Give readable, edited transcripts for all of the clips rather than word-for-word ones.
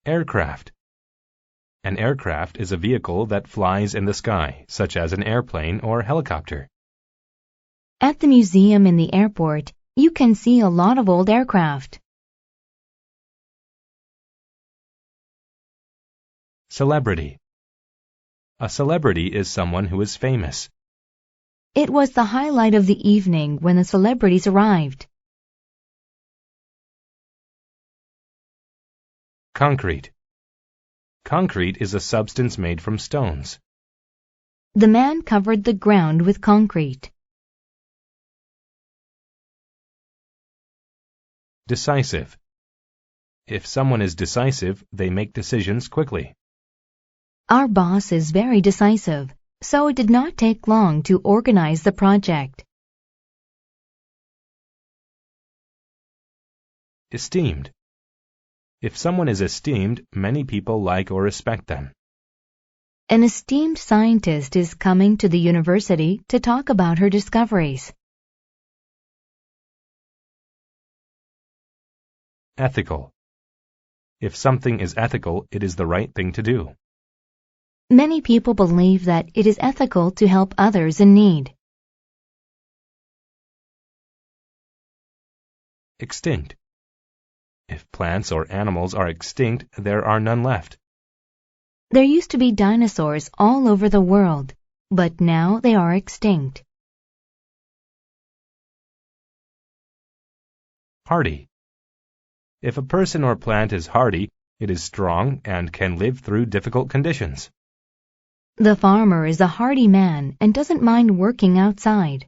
Aircraft. An aircraft is a vehicle that flies in the sky, such as an airplane or helicopter. At the museum in the airport, you can see a lot of old aircraft. Celebrity. A celebrity is someone who is famous. It was the highlight of the evening when the celebrities arrived. Concrete. Concrete is a substance made from stones. The man covered the ground with concrete. Decisive. If someone is decisive, they make decisions quickly. Our boss is very decisive, so it did not take long to organize the project. Esteemed. If someone is esteemed, many people like or respect them. An esteemed scientist is coming to the university to talk about her discoveries. Ethical. If something is ethical, it is the right thing to do. Many people believe that it is ethical to help others in need. Extinct. If plants or animals are extinct, there are none left. There used to be dinosaurs all over the world, but now they are extinct. Hardy. If a person or plant is hardy, it is strong and can live through difficult conditions. The farmer is a hardy man and doesn't mind working outside.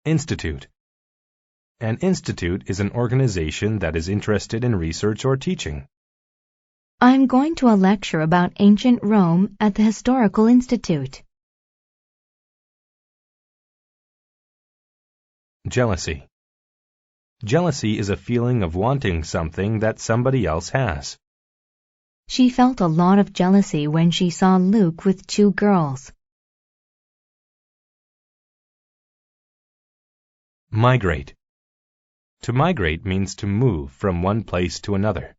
Institute. An institute is an organization that is interested in research or teaching. I'm going to a lecture about ancient Rome at the Historical Institute. Jealousy. Jealousy is a feeling of wanting something that somebody else has. She felt a lot of jealousy when she saw Luke with 2 girls. Migrate. To migrate means to move from one place to another.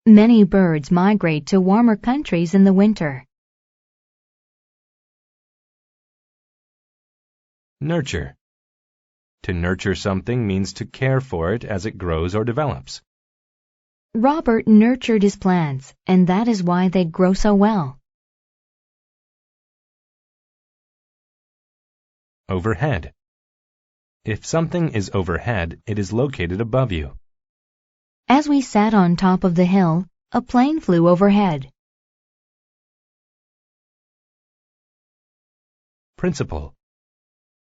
Many birds migrate to warmer countries in the winter. Nurture. To nurture something means to care for it as it grows or develops. Robert nurtured his plants, and that is why they grow so well. Overhead. If something is overhead, it is located above you. As we sat on top of the hill, a plane flew overhead. Principle.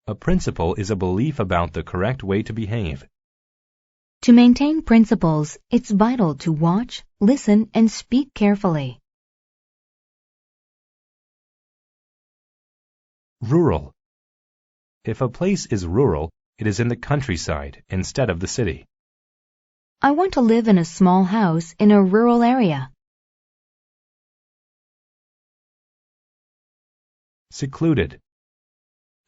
A principle is a belief about the correct way to behave. To maintain principles, it's vital to watch, listen, and speak carefully. Rural. If a place is rural, it is in the countryside instead of the city. I want to live in a small house in a rural area. Secluded.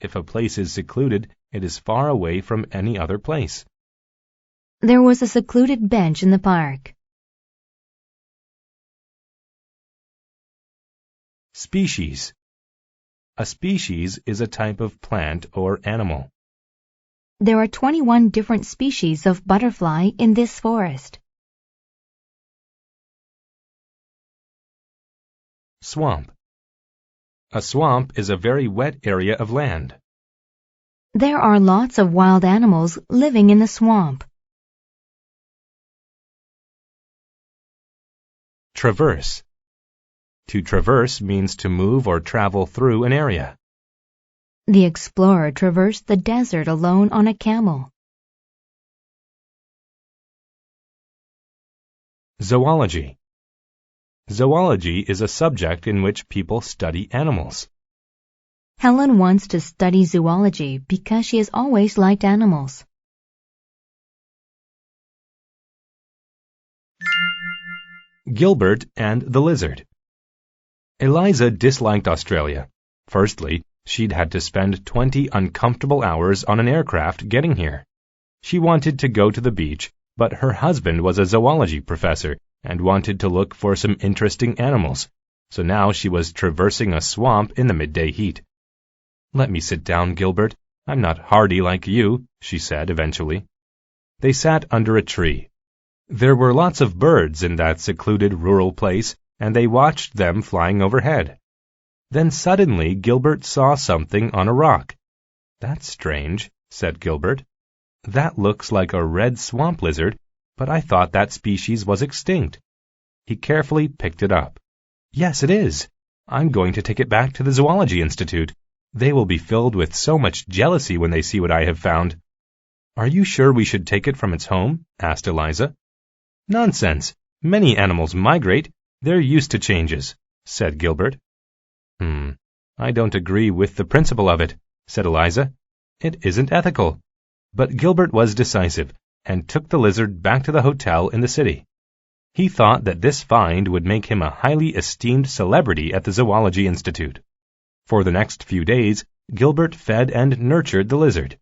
If a place is secluded, it is far away from any other place. There was a secluded bench in the park. Species. A species is a type of plant or animal. There are 21 different species of butterfly in this forest. Swamp. A swamp is a very wet area of land. There are lots of wild animals living in the swamp. Traverse. To traverse means to move or travel through an area. The explorer traversed the desert alone on a camel. Zoology. Zoology is a subject in which people study animals. Helen wants to study zoology because she has always liked animals. Gilbert and the Lizard. Eliza disliked Australia. Firstly, she'd had to spend 20 uncomfortable hours on an aircraft getting here. She wanted to go to the beach, but her husband was a zoology professor and wanted to look for some interesting animals, so now she was traversing a swamp in the midday heat. "Let me sit down, Gilbert. I'm not hardy like you," she said eventually. They sat under a tree. There were lots of birds in that secluded rural place, and they watched them flying overhead. Then suddenly Gilbert saw something on a rock. "That's strange," said Gilbert. "That looks like a red swamp lizard, but I thought that species was extinct." He carefully picked it up. "Yes, it is. I'm going to take it back to the Zoology Institute. They will be filled with so much jealousy when they see what I have found." "Are you sure we should take it from its home?" asked Eliza. "Nonsense. Many animals migrate. They're used to changes," said Gilbert. I don't agree with the principle of it," said Eliza. "It isn't ethical." But Gilbert was decisive and took the lizard back to the hotel in the city. He thought that this find would make him a highly esteemed celebrity at the Zoology Institute. For the next few days, Gilbert fed and nurtured the lizard.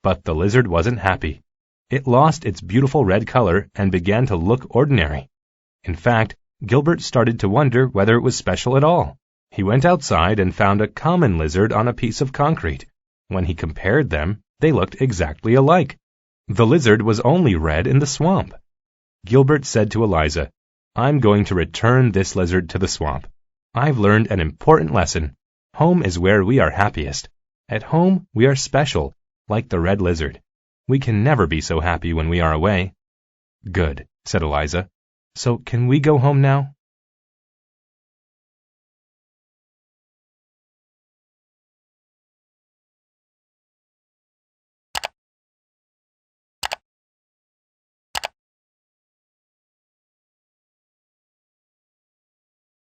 But the lizard wasn't happy. It lost its beautiful red color and began to look ordinary. In fact, Gilbert started to wonder whether it was special at all. He went outside and found a common lizard on a piece of concrete. When he compared them, they looked exactly alike. The lizard was only red in the swamp. Gilbert said to Eliza, "I'm going to return this lizard to the swamp. I've learned an important lesson. Home is where we are happiest. At home, we are special, like the red lizard. We can never be so happy when we are away." "Good," said Eliza. "So can we go home now?"